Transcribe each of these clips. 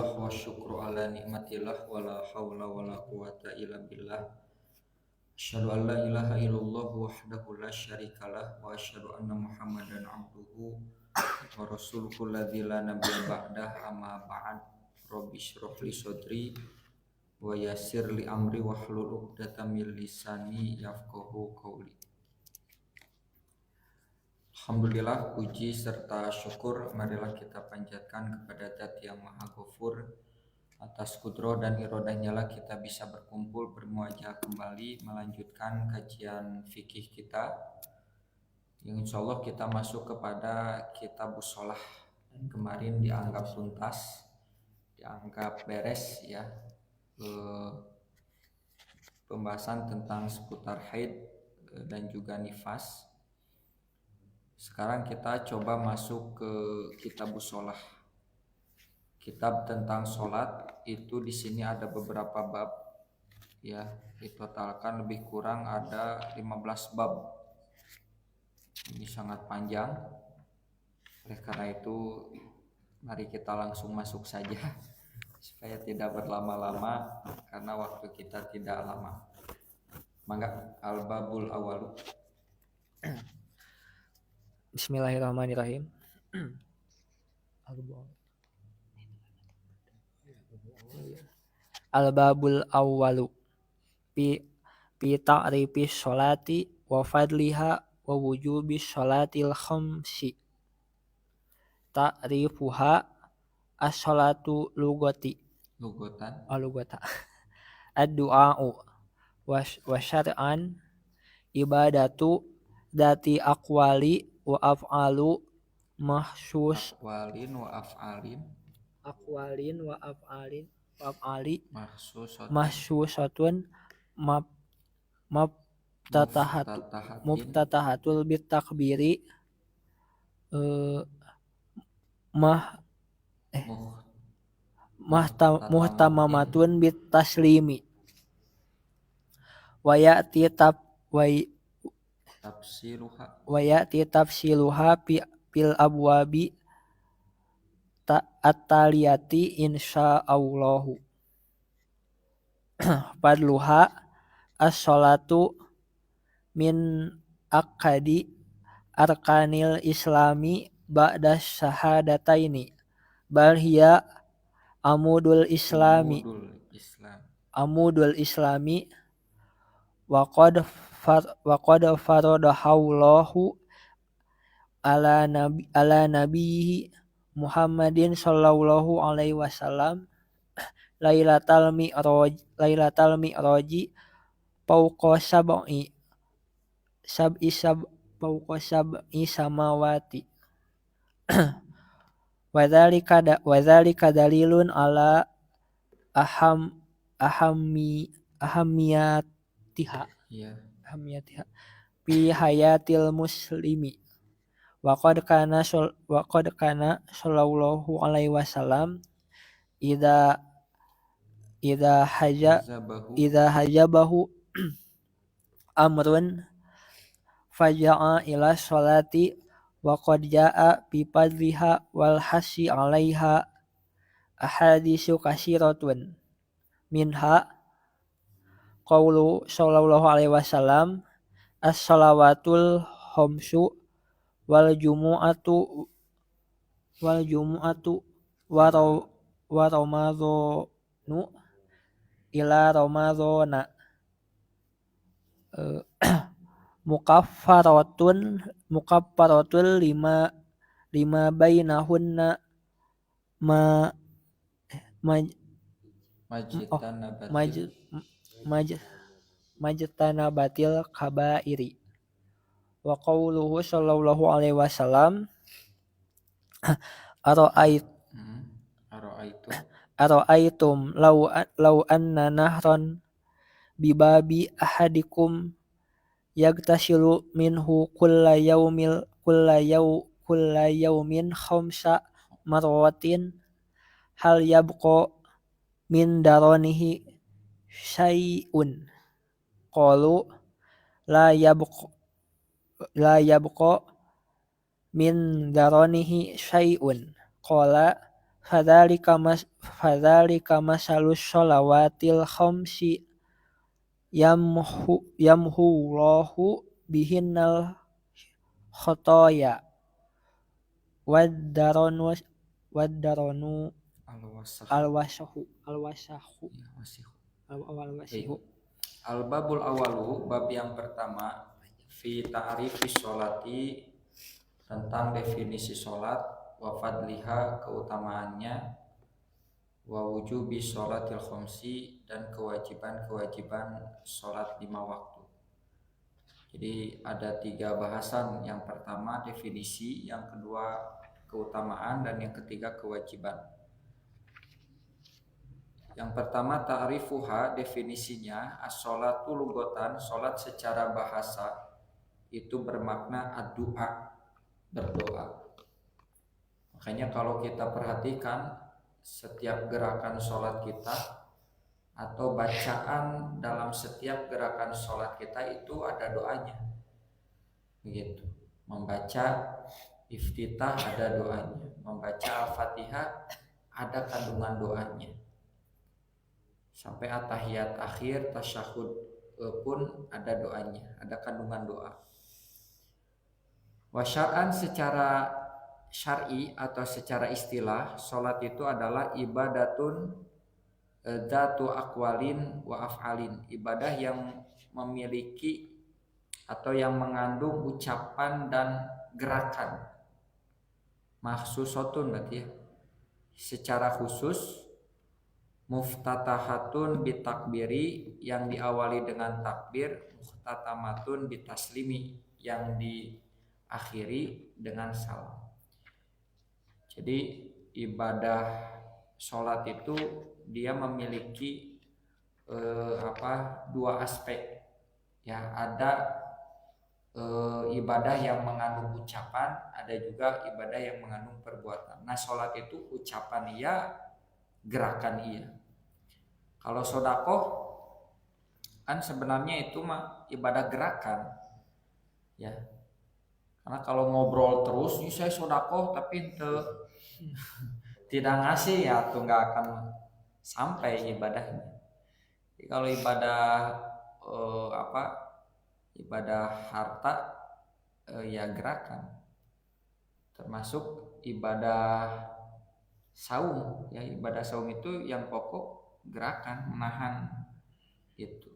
Alhamdulillah wa syukru ala nikmatillah wa la hawla wa la quwata illa billah. Asyhadu an la ilaha illallah wahdahu la syarikalah wa asyhadu anna Muhammadan abduhu wa rasuluhu alladzi la nabiyya ba'dah, amma ba'd. Rabbi shrah li sadri wa yassir li amri wahlul 'uqdatam min lisani yafqahu qawli. Alhamdulillah, puji serta syukur marilah kita panjatkan kepada Zat yang Maha Ghafur. Atas kudro dan irodahnya lah kita bisa berkumpul bermuajah kembali melanjutkan kajian fikih kita, yang insya Allah kita masuk kepada Kitabus Shalah. Kemarin dianggap tuntas, dianggap beres ya, pembahasan tentang seputar haid dan juga nifas. Sekarang kita coba masuk ke Kitabus Shalah. Kitab tentang sholat itu di sini ada beberapa bab ya, ditotalkan lebih kurang ada 15 bab. Ini sangat panjang. Oleh karena itu mari kita langsung masuk saja supaya tidak berlama-lama karena waktu kita tidak lama. Mangga al-babul awalu. Bismillahirrahmanirrahim. Al-babul awwalu fi ta'rifis sholati wa fadliha wa wujubis sholatil khamsi. Ta'rifuha as-sholatu lugati Lugotan. lugata ad-du'a'u wa syar'an ibadatu dati aqwali wa af'alu mahsus Aqwalin wa af'alin aqwalin wa af'ali mahsusatun mahsusatun mubtatahatul bitakbiri muhtamamatun bitaslimi wa ya'ti tafsiluha fil abwabi at-taliyati insyaallahu. Fadluha as-sholatu min aqadi arkanil islami ba'da syahadataini bal hiya amudul islami wa qad faradahullahu ala nabiyhi Muhammadin sallallahu alaihi wasallam lailatal mi'raji fawqa sab'i samawati wa dzalika dalilun ala ahamiyatiha fi hayatil muslimi. Wa qad kana sallallahu alaihi wasallam idza hajabahu amrun faja'a ila sholati wa qad jaa bi fadliha wal hasi 'alaiha ahaditsu katsiratun minha qaulu sallallahu alaihi wasallam as-shalawatul khamsu wal jumu'atu wa ramadhanu ila ramadhana mukaffaratun lima bainahunna majtanabatil kabairi. Wa qauluhu sallallahu alaihi wasallam ara'aitum law anna nahran bibabi ahadikum yagtasilu minhu kulla yawmin khamsa marwatin hal yabqa min daranihi syai'un qalu la yabqa min daranihi syai'un qala Fadzalika masalus sholawatil khamsi yamhullahu bihinnal khotoya wadaronu Al-wasakh alwasahu ya wasih. alwasihu. Al-babul awalu, bab yang pertama, fi ta'rifi sholati, tentang definisi sholat, wa fadliha, keutamaannya, wa wujubi sholatil khamsi, dan kewajiban sholat 5 waktu. Jadi ada 3 bahasan, yang pertama definisi, yang kedua keutamaan, dan yang ketiga kewajiban. Yang pertama ta'rifuha, definisinya, as-sholatu lugotan, sholat secara bahasa itu bermakna ad-du'a, berdoa. Makanya kalau kita perhatikan setiap gerakan sholat kita atau bacaan dalam setiap gerakan sholat kita itu ada doanya, begitu. Membaca iftitah ada doanya, membaca al-fatihah ada kandungan doanya, sampai at-tahiyat akhir, tasyahud pun ada doanya, ada kandungan doa. Wa syar'an, secara syar'i atau secara istilah, sholat itu adalah ibadatun dzatu aqwalin wa af'alin, ibadah yang memiliki atau yang mengandung ucapan dan gerakan. Mahsusotun berarti ya, secara khusus. Muftatahatun bitakbiri, yang diawali dengan takbir, muhtatamatun bitaslimi, yang diakhiri dengan salam. Jadi ibadah sholat itu dia memiliki dua aspek ya, ada ibadah yang mengandung ucapan, ada juga ibadah yang mengandung perbuatan. Nah, sholat itu ucapan iya, gerakan iya. Kalau sodakoh kan sebenarnya itu mah ibadah gerakan ya, karena kalau ngobrol terus saya sodakoh tapi tidak ngasih ya tuh nggak akan sampai ibadahnya. Jadi kalau ibadah ibadah harta ya gerakan, termasuk ibadah saum ya. Ibadah saum itu yang pokok gerakan, menahan itu.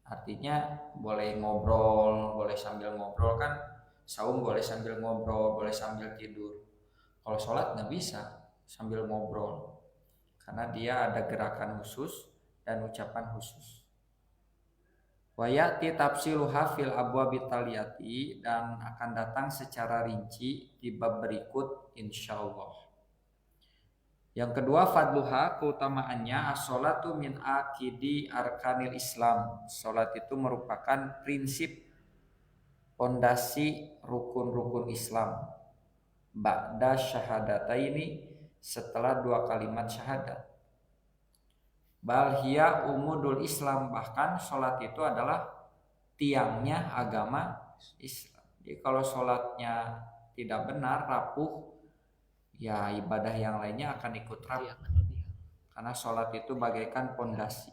Artinya boleh ngobrol, boleh sambil ngobrol kan, saum boleh sambil ngobrol, boleh sambil tidur. Kalau sholat nggak bisa sambil ngobrol, karena dia ada gerakan khusus dan ucapan khusus. Wayati tafsiluha fil abwabi taliyati, dan akan datang secara rinci di bab berikut insyaallah. Yang kedua, fadluha, keutamaannya, as-sholatu min akidi arkanil Islam. Sholat itu merupakan prinsip pondasi rukun-rukun Islam. Ba'da syahadataini, setelah 2 kalimat syahadat. Bal hiya umudul Islam, bahkan sholat itu adalah tiangnya agama Islam. Jadi kalau sholatnya tidak benar, rapuh, ya ibadah yang lainnya akan ikut rapuh, karena sholat itu bagaikan pondasi.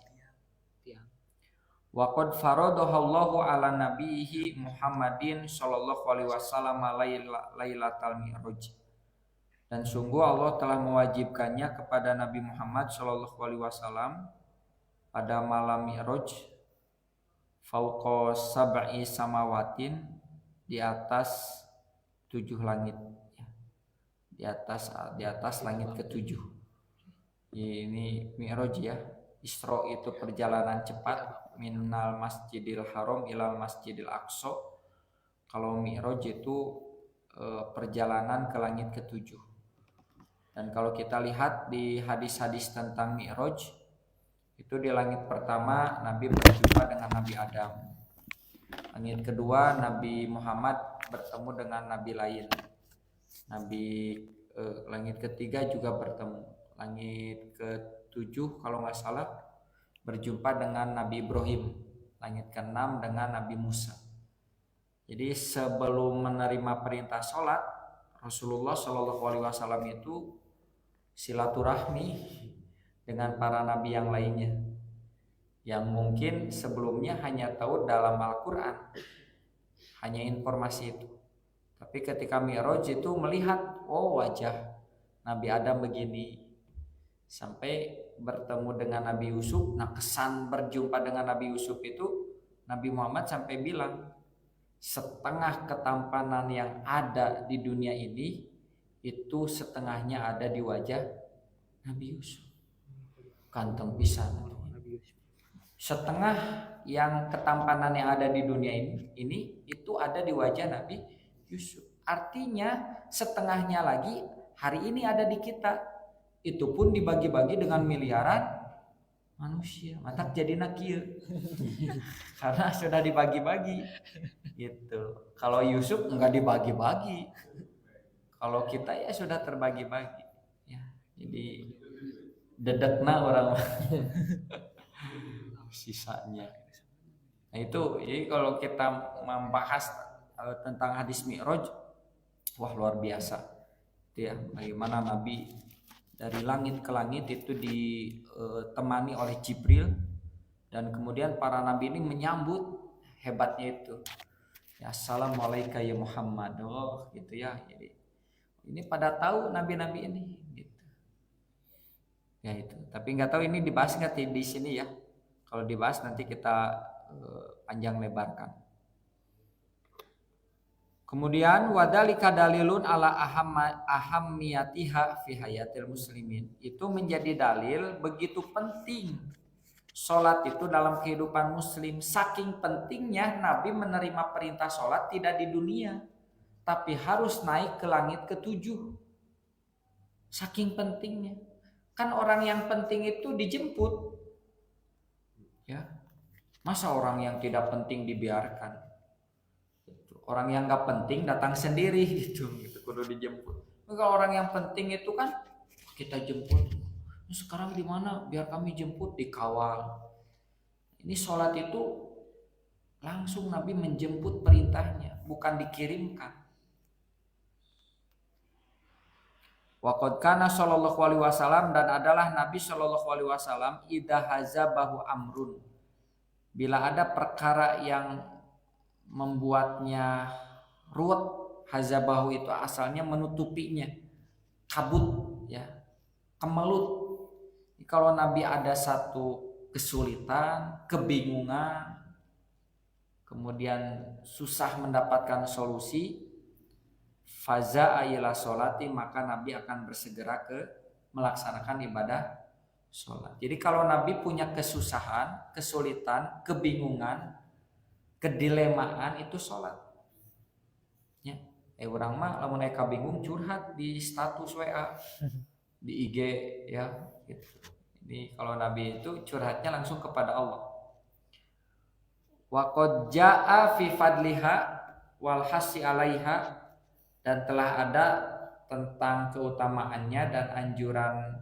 Wa qad faradahallahu ala nabiyhi Muhammadin sallallahu alaihi wasallam lailatal mi'raj. Dan sungguh Allah telah mewajibkannya kepada Nabi Muhammad sallallahu alaihi wasallam pada malam Mi'raj, fauqa sab'i samawatin, di atas 7 langit. Di atas langit ke-7. Ini Mi'raj ya. Isra itu perjalanan cepat, minal masjidil haram ilal masjidil aqsa. Kalau Mi'raj itu perjalanan ke langit ke-7. Dan kalau kita lihat di hadis-hadis tentang Mi'raj, itu di langit pertama Nabi berjumpa dengan Nabi Adam. Langit kedua Nabi Muhammad bertemu dengan Nabi lain. Langit ketiga juga bertemu. Langit ke-7 kalau nggak salah berjumpa dengan Nabi Ibrahim. Langit ke-6 dengan Nabi Musa. Jadi sebelum menerima perintah sholat, Rasulullah Shallallahu Alaihi Wasallam itu silaturahmi dengan para nabi yang lainnya, yang mungkin sebelumnya hanya tahu dalam Al-Quran, hanya informasi itu. Tapi ketika Mi'raj itu melihat, oh wajah Nabi Adam begini, sampai bertemu dengan Nabi Yusuf. Nah, kesan berjumpa dengan Nabi Yusuf itu Nabi Muhammad sampai bilang, setengah ketampanan yang ada di dunia ini itu setengahnya ada di wajah Nabi Yusuf. Ganteng pisan. Setengah yang ketampanan yang ada di dunia ini itu ada di wajah Nabi Yusuf. Artinya setengahnya lagi hari ini ada di kita. Itu pun dibagi-bagi dengan miliaran manusia. Matak jadi nakir. Karena sudah dibagi-bagi. Gitu. Kalau Yusuf enggak dibagi-bagi. Kalau kita ya sudah terbagi-bagi. Ya, jadi dedekna orang sisanya. Nah itu, jadi kalau kita membahas tentang hadis Mi'raj, wah luar biasa. Itu ya, bagaimana Nabi dari langit ke langit itu ditemani oleh Jibril, dan kemudian para nabi ini menyambut, hebatnya itu. Ya, assalamualaikum ya Muhammad. Oh, gitu ya. Jadi ini pada tahu nabi-nabi ini gitu. Ya itu. Tapi nggak tahu ini dibahas nggak di sini ya. Kalau dibahas nanti kita panjang lebarkan. Kemudian wadalika dalilun ala ahammiyatiha fi hayatil muslimin. Itu menjadi dalil begitu penting sholat itu dalam kehidupan muslim. Saking pentingnya Nabi menerima perintah sholat tidak di dunia, tapi harus naik ke langit ketujuh. Saking pentingnya. Kan orang yang penting itu dijemput. Ya, masa orang yang tidak penting dibiarkan? Orang yang nggak penting datang sendiri gitu kudu dijemput. Kalau orang yang penting itu kan kita jemput. Sekarang di mana? Biar kami jemput, dikawal. Ini sholat itu langsung Nabi menjemput perintahnya, bukan dikirimkan. Waqad kana sallallahu alaihi wasallam, dan adalah Nabi sallallahu alaihi wasallam idza hazabahu amrun, bila ada perkara yang membuatnya ruwet, hazabahu itu asalnya menutupinya, kabut ya, kemelut. Kalau Nabi ada satu kesulitan, kebingungan, kemudian susah mendapatkan solusi, faza ila sholati, maka Nabi akan bersegera ke melaksanakan ibadah sholat. Jadi kalau Nabi punya kesusahan, kesulitan, kebingungan, kedilemaan, itu sholat. Ya, orang mah lamun eka bingung curhat di status WA, di IG ya, gitu. Ini kalau Nabi itu curhatnya langsung kepada Allah. Wa qad jaa fi fadliha wal hasi 'alaiha, dan telah ada tentang keutamaannya dan anjuran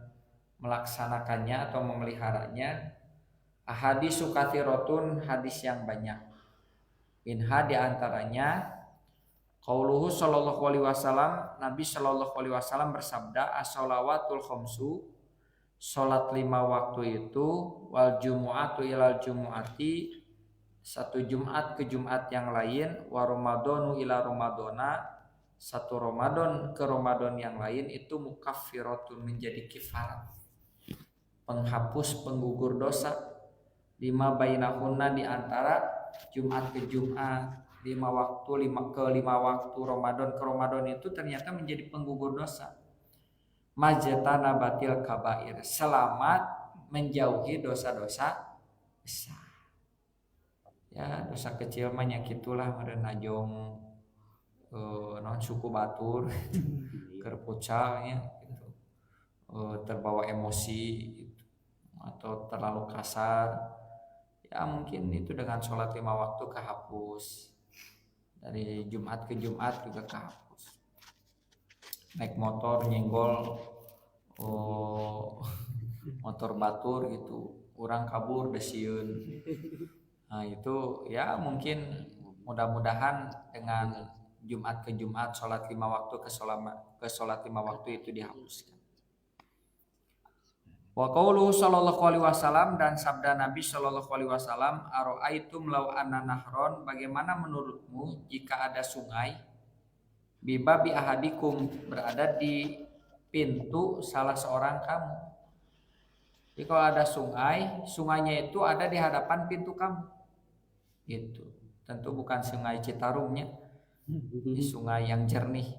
melaksanakannya atau memeliharanya ahadisu katsiratun, hadis yang banyak. Minha di antaranya qauluhu sallallahu alaihi wasallam, Nabi sallallahu alaihi wasallam bersabda, as-shalawatul khamsu, salat 5 waktu itu, wal jumu'atu ilal jumu'ati, satu Jumat ke Jumat yang lain, wa ramadhanu ila ramadhana, satu Ramadan ke Ramadan yang lain, itu mukaffiratun, menjadi kifarat, penghapus, penggugur dosa. 5 bainahunna, di antara Jumat ke Jumat, 5 waktu, 5 waktu Ramadan ke Ramadan itu ternyata menjadi penggugur dosa. Majtana batil kabair, selamat menjauhi dosa-dosa besar. Ya, dosa kecil mah nya kitulah, meureun najong non suku batur kerpucalnya gitu, terbawa emosi gitu, atau terlalu kasar ya, mungkin itu dengan sholat 5 waktu kehapus. Dari Jumat ke Jumat juga kehapus. Naik motor nyenggol motor batur gitu, orang kabur desieun. Nah itu ya mungkin mudah-mudahan dengan Jumat ke Jumat sholat 5 waktu ke sholat 5 waktu itu dihapuskan. Wa qauluhu sallallahu alaihi wasallam, dan sabda Nabi sallallahu alaihi wasallam, aro'aitum law anna nahron, bagaimana menurutmu jika ada sungai, bibabi ahadikum, berada di pintu salah seorang kamu. Jadi kalau ada sungai, sungainya itu ada di hadapan pintu kamu. Gitu. Tentu bukan sungai Citarumnya, ini sungai yang jernih.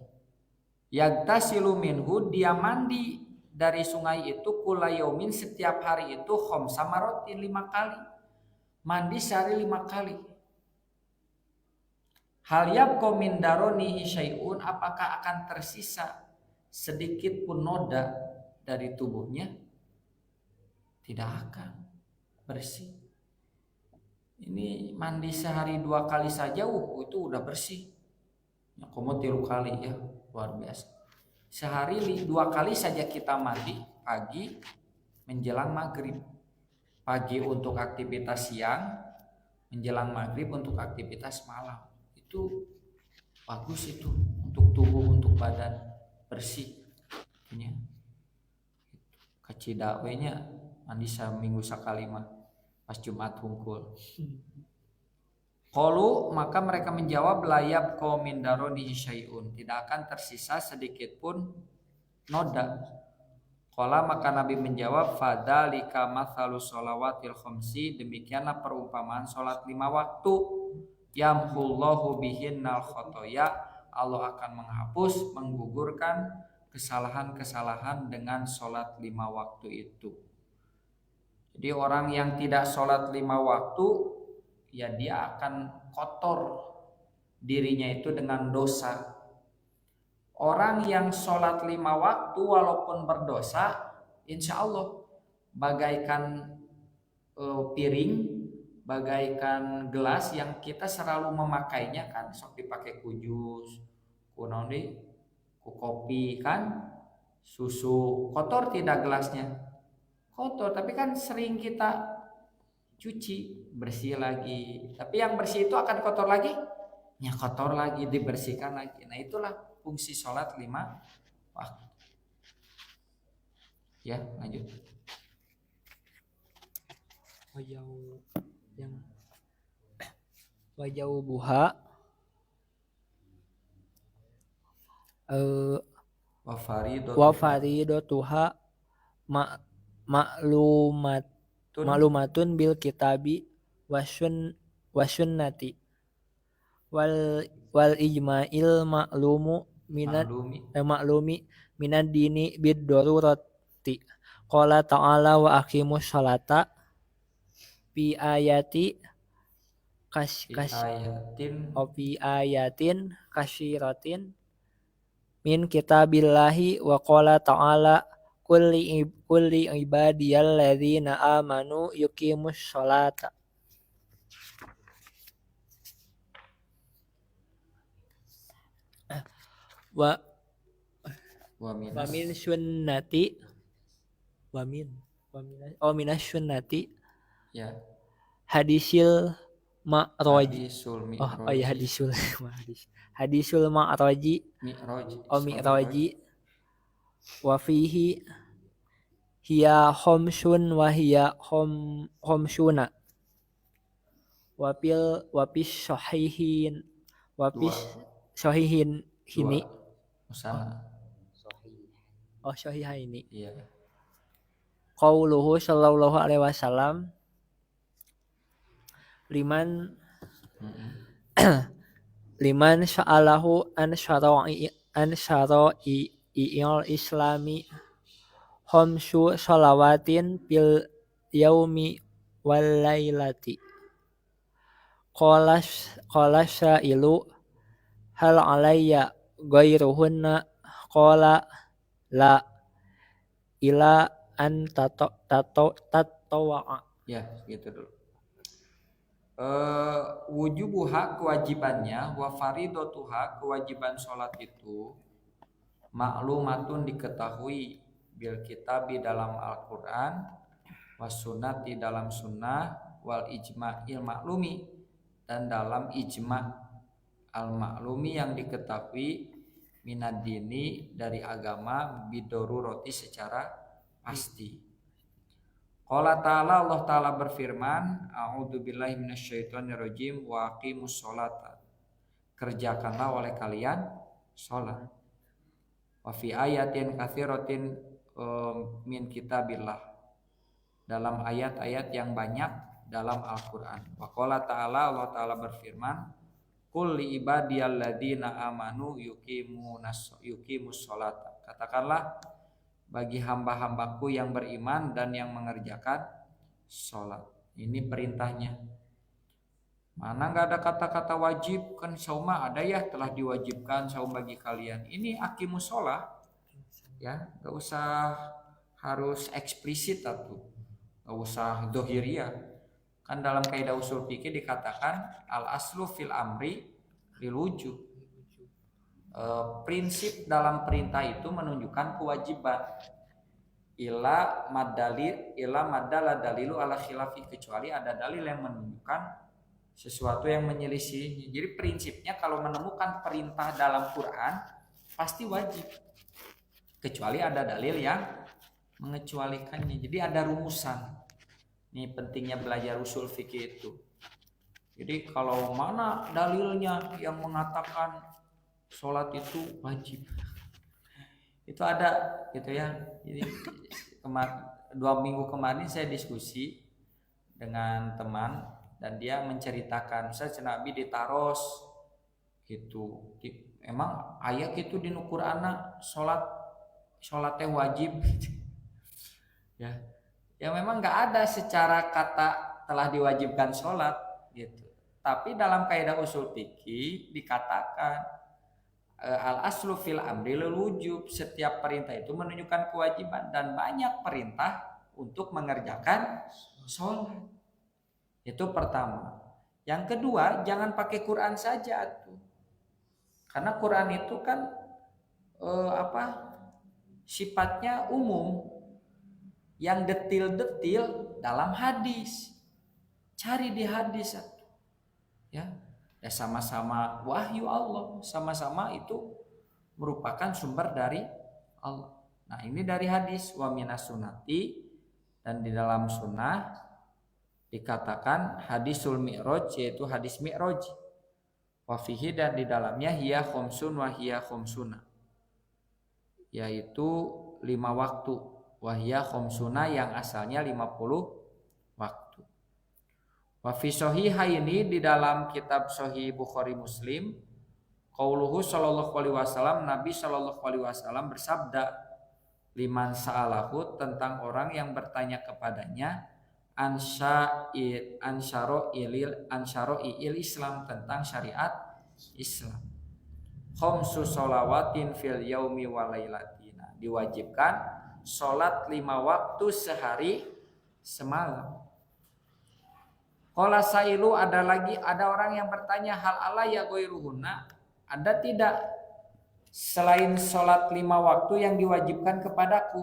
Yagtasilu minhu, dia mandi dari sungai itu kulayomin, setiap hari itu khamsa marotin, 5 kali. Mandi sehari 5 kali. Hal yabqa min daronihi syai'un, apakah akan tersisa sedikit pun noda dari tubuhnya? Tidak akan, bersih. Ini mandi sehari 2 kali saja, itu udah bersih. Ya, kamu 3 kali ya, luar biasa. Sehari 2 kali saja kita mandi, pagi menjelang maghrib. Pagi untuk aktivitas siang, menjelang maghrib untuk aktivitas malam. Itu bagus itu untuk tubuh, untuk badan bersih. Punya kacidawenya mandi seminggu sekali mah pas Jumat hungkul. Qalu, maka mereka menjawab, layab qaum min daronihi syai'un, tidak akan tersisa sedikit pun noda. Qala, maka Nabi menjawab, fadzalika mathalu sholawatil khamsi, demikianlah perumpamaan salat 5 waktu, yamhullahu bihinnal khotoya, Allah akan menghapus, menggugurkan kesalahan-kesalahan dengan salat 5 waktu itu. Jadi orang yang tidak salat 5 waktu, ya dia akan kotor dirinya itu dengan dosa. Orang yang sholat 5 waktu walaupun berdosa, insya Allah bagaikan piring, bagaikan gelas yang kita selalu memakainya kan, sok dipakai ku jus, ku kopi kan, susu, kotor tidak gelasnya? Kotor, tapi kan sering kita cuci, bersih lagi. Tapi yang bersih itu akan kotor lagi? Ya kotor lagi, dibersihkan lagi. Nah itulah fungsi sholat 5 waktu. Ya, lanjut. Wajau buha wa faridotuha maklumatun bil kitabi wasunnati wal ijma'il maklumi minad dini bid darurati. Qala ta'ala wa aqimus sholata fi ayatin kasyiratin min kitabillahi. Wa qala ta'ala kulli ibadiyalladzina amanu yuqimus sholata. Wa min sunnati minas sunnati ya, hadisul ma'raji. Hadisul ma'raji wa fihi hiya khamsun wa hiya khamsuna wa pis sahihin ini sahihaini. Iya. Qauluhu sallallahu alaihi wasallam, liman sa'alahu an syara'i il islami khamsu shalawatin bil yaumi wal lailati. Qala syailu hal alayya ghairuhunna, qala la ila an tatawwa. Ya, gitu dulu. Wujubuha, kewajibannya, wa faridotuha, kewajiban sholat itu, maklumatun, diketahui, bil kitabi, dalam Al-Quran, was sunnati, dalam sunnah, wal ijma'il maklumi, dan dalam ijma' al-maklumi, yang diketahui, minad dini, dari agama, bidoruroti, secara pasti. Qala ta'ala, Allah ta'ala berfirman, a'udzubillahi minasyaitonirrajim wa aqimus sholata. Kerjakanlah oleh kalian sholat. Wa fi ayatin katsiratin min kitabillah. Dalam ayat-ayat yang banyak dalam Al-Qur'an. Wa qala ta'ala, Allah ta'ala berfirman, qul li ibadiyalladzina amanu yuqimus sholata. Katakanlah bagi hamba-hambaku yang beriman dan yang mengerjakan sholat. Ini perintahnya. Mana nggak ada kata-kata wajib, kan sauma ada ya, telah diwajibkan saum bagi kalian. Ini aqimus sholat, ya, nggak usah harus eksplisit atau nggak usah dohiriyah. Kan dalam kaidah usul fikih dikatakan al aslu fil amri lil wujub. Prinsip dalam perintah itu menunjukkan kewajiban. Ila madala dalilu ala khilafi, kecuali ada dalil yang menunjukkan sesuatu yang menyelisih. Jadi prinsipnya kalau menemukan perintah dalam Quran pasti wajib, kecuali ada dalil yang mengecualikannya. Jadi ada rumusan. Ini pentingnya belajar usul fikih itu. Jadi kalau mana dalilnya yang mengatakan sholat itu wajib, itu ada gitu ya. Jadi 2 minggu kemarin saya diskusi dengan teman dan dia menceritakan, saya Nabi ditaros gitu. Emang ayat itu di Qur'ana sholatnya wajib gitu. Ya memang nggak ada secara kata telah diwajibkan sholat gitu. Tapi dalam kaidah usul fikih dikatakan al aslu fil amri lil wujub, setiap perintah itu menunjukkan kewajiban dan banyak perintah untuk mengerjakan sholat. Itu pertama. Yang kedua, jangan pakai Quran saja tuh. Karena Quran itu kan sifatnya umum. Yang detil-detil dalam hadis. Cari di hadis atuh. Ya. Ya sama-sama wahyu Allah, sama-sama itu merupakan sumber dari Allah. Nah, ini dari hadis wa minas sunnati, dan di dalam sunnah dikatakan hadisul mi'raj, yaitu hadis mi'raj. Wa fihi, dan di dalamnya hiya khomsun wa hiya khomsuna, yaitu 5 waktu. Wa hiya khomsuna yang asalnya 50 waktu. Wa fi sahihaini, di dalam kitab Sahih Bukhari Muslim, qauluhu sallallahu alaihi wasallam, Nabi sallallahu alaihi wasallam bersabda, liman sa'alahu, tentang orang yang bertanya kepadanya, ansyaro'il Islam, tentang syariat Islam. Khamsu sholawatin fil yaumi walailatina, diwajibkan sholat 5 waktu sehari semalam. Qala sailu, ada orang yang bertanya, hal ala ya ghairuhunna, ada tidak selain sholat 5 waktu yang diwajibkan kepadaku?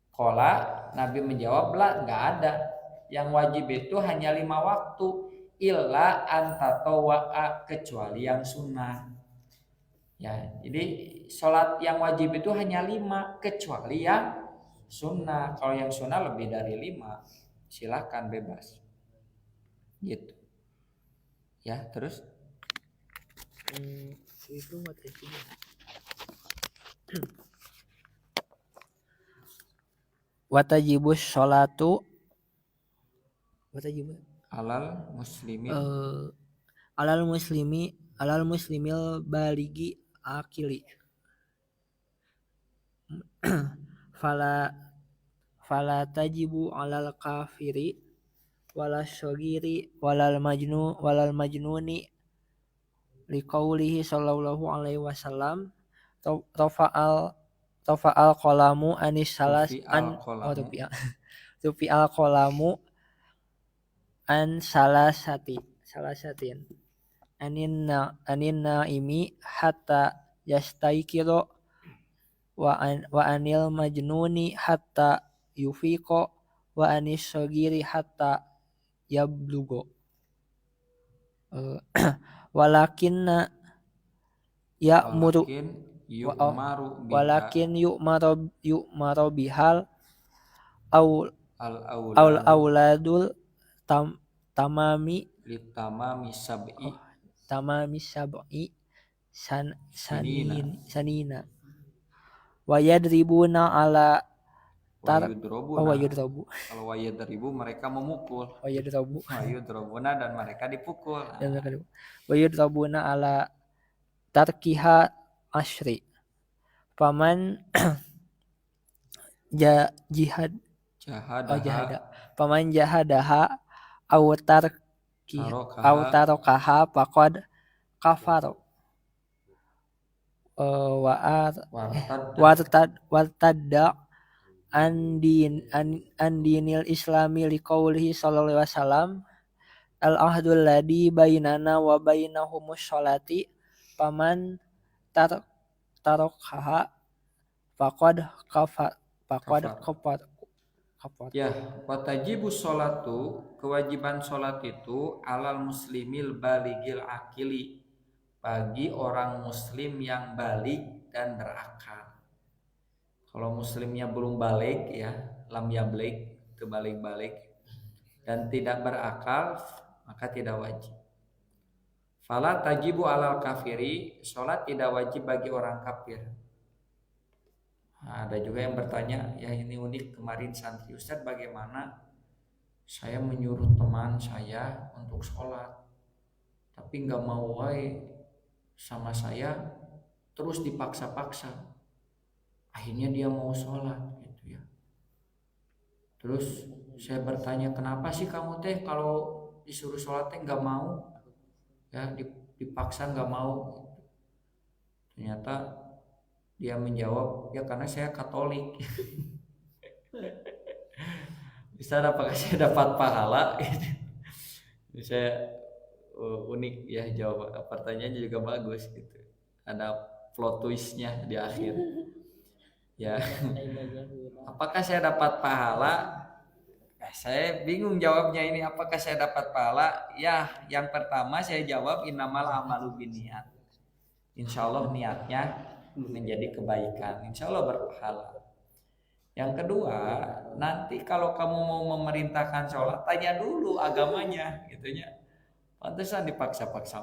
Qala, Nabi menjawab, la, enggak ada. Yang wajib itu hanya 5 waktu, illa antatawwa'a, kecuali yang sunnah. Ya, jadi sholat yang wajib itu hanya 5, kecuali yang sunnah. Kalau yang sunnah lebih dari 5, silakan bebas. Gitu. Ya, terus itu materi watajibus sholatu alal muslimin alal muslimil baligi akili fala tajibu alal kafiri wala syogiri walal majnuni liqaulihi sallallahu alaihi wasallam tafa'al qalamu anis salas tufi'al qalamu an salasatin anin naimi hatta yastaiqiro wa anil majnuni hatta yufiqo wa anis syogiri hatta yablugo. Walakin yu'maru bihal al aul auladu auladul tamami litamami sab'i tamami sab'i sinina sanina wa yadribuna ala tar wayudrobuna. wa yudrabu Kalau wayadribu mereka memukul, wa yudrabu wayudrobuna dan mereka dipukul. dan wa yudrabuna ala tarkiha asyri paman jihad Jahadaha paman jahadaha aw tarokaha tarokaha faqad kafaro wartadda an dinil islami liqaulihi sallallahu alaihi wasallam al ahdul ladzi bainana wa bainahumus sholati paman tarokaha faqad kafar. ya. Watajibu sholatu, kewajiban sholat itu alal muslimil baligil akili, bagi orang muslim yang balik dan berakal. Kalau muslimnya belum balik ya, lam yablik, kebalik-balik dan tidak berakal, maka tidak wajib. Fala tajibu alal kafiri, sholat tidak wajib bagi orang kafir. Nah, ada juga yang bertanya, ya ini unik kemarin santri, Ustadz bagaimana saya menyuruh teman saya untuk sholat tapi nggak mau wae sama saya, terus dipaksa-paksa, akhirnya dia mau sholat gitu ya. Terus saya bertanya, kenapa sih kamu teh kalau disuruh sholat teh nggak mau ya, dipaksa nggak mau. Ternyata dia menjawab, ya karena saya Katolik. Bisa apakah saya dapat pahala? Saya unik ya jawab pertanyaannya juga bagus gitu. Ada plot twistnya di akhir. Ya, apakah saya dapat pahala? Saya bingung jawabnya ini. Apakah saya dapat pahala? Ya, yang pertama saya jawab innamal amalu binniyat. Insya Allah niatnya menjadi kebaikan, insya Allah berpahala. Yang kedua, nanti kalau kamu mau memerintahkan sholat, tanya dulu agamanya, gitunya. Pantesan dipaksa-paksa,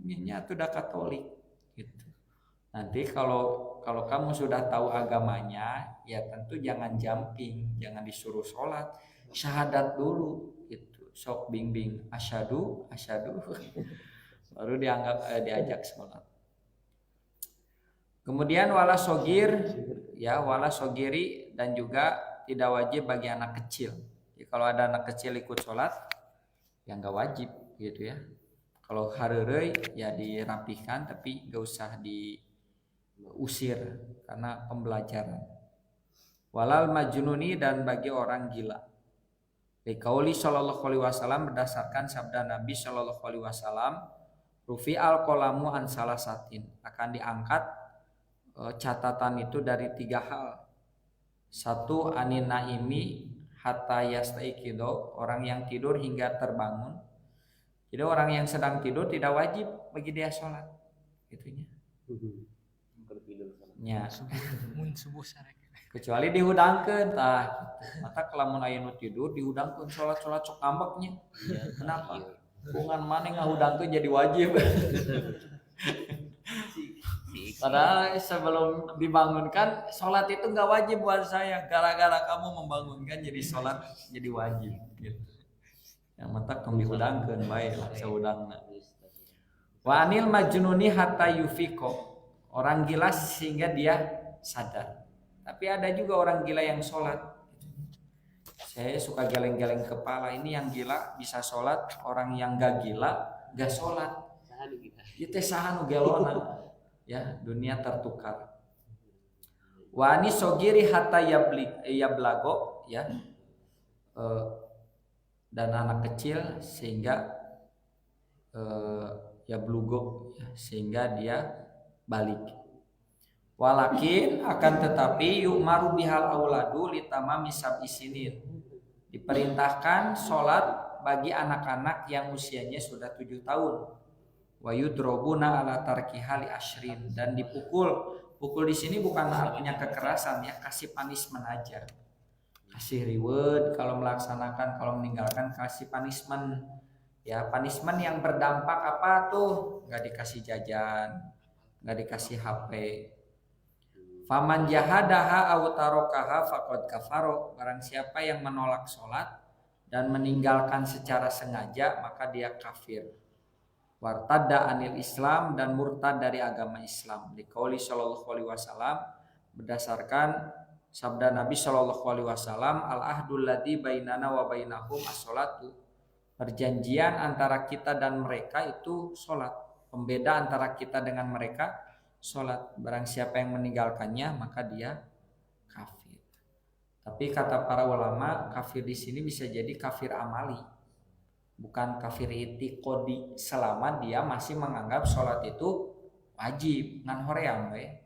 nya tuh udah Katolik, gitu. Nanti kalau kamu sudah tahu agamanya, ya tentu jangan jumping, jangan disuruh sholat, syahadat dulu, gitu. Sok bing asyhadu, baru diajak sholat. Kemudian wala sogir ya, wala sogiri, dan juga tidak wajib bagi anak kecil. Jadi kalau ada anak kecil ikut sholat ya nggak wajib gitu ya. Kalau hareureuy ya dirapihkan tapi nggak usah diusir karena pembelajaran. Walal majnuni, dan bagi orang gila. Liqauli sallallahu alaihi wasallam, berdasarkan sabda Nabi sallallahu alaihi wasallam, rufi al qalamu an salasatin, akan diangkat catatan itu dari 3 hal. 1, anin naimi hatta yastaiqido, orang yang tidur hingga terbangun. Jadi orang yang sedang tidur tidak wajib bagi dia sholat, gitunya. Ya. Kecuali dihudangkeun tah. Mata kelamun aya nu tidur dihudangkeun sholat sok ambeknya. Kenapa? Bungan maneh ngahudangkeun jadi wajib. Padahal sebelum dibangunkan sholat itu nggak wajib buat saya, gara-gara kamu membangunkan jadi sholat jadi wajib gitu. Yang mata kami udangkeun bae saudangna. Wa anil majnuni hatta yufiko, orang gila sehingga dia sadar. Tapi ada juga orang gila yang sholat. Saya suka geleng-geleng kepala, ini yang gila bisa sholat, orang yang gak gila gak sholat. Itu saha nu gelona. Ya, dunia tertukar. Wa ani sogiri hatta yablago ya. Dan anak kecil sehingga yablugo ya, sehingga dia balik. Walakin akan tetapi yu'maru bihal auladu litamami sab'i sinin. Diperintahkan sholat bagi anak-anak yang usianya sudah 7 tahun. Wa yudrobuna ala tarkiha li asyrin, dan dipukul. Pukul di sini bukan artinya kekerasan ya, kasih punishment aja. kasih reward kalau melaksanakan, kalau meninggalkan kasih punishment. Ya, punishment yang berdampak apa tuh? Nggak dikasih jajan, nggak dikasih HP. Faman jahadaha aw tarokaha faqad kafaro. Barang siapa yang menolak sholat dan meninggalkan secara sengaja, maka dia kafir. Wartadda anil Islam, dan murtad dari agama Islam. Liqauli sallallahu alaihi wasallam, berdasarkan sabda Nabi sallallahu alaihi wasallam, al ahdul ladzi bainana wa bainahum as-sholatu. Perjanjian antara kita dan mereka itu sholat. Pembeda antara kita dengan mereka sholat. Barang siapa yang meninggalkannya maka dia kafir. Tapi kata para ulama, kafir di sini bisa jadi kafir amali, bukan kafir itiqodi, selama dia masih menganggap sholat itu wajib ngan hoream we.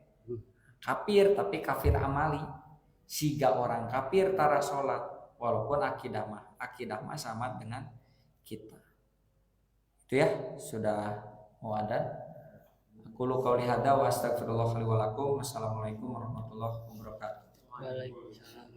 Kafir tapi kafir amali. Siga orang kafir tara sholat walaupun akidah mah sama dengan kita. Itu ya, sudah mau ada. Qulu qouli hadza wa astaghfirullah li wa lakum. Wassalamualaikum warahmatullahi wabarakatuh. Waalaikumsalam.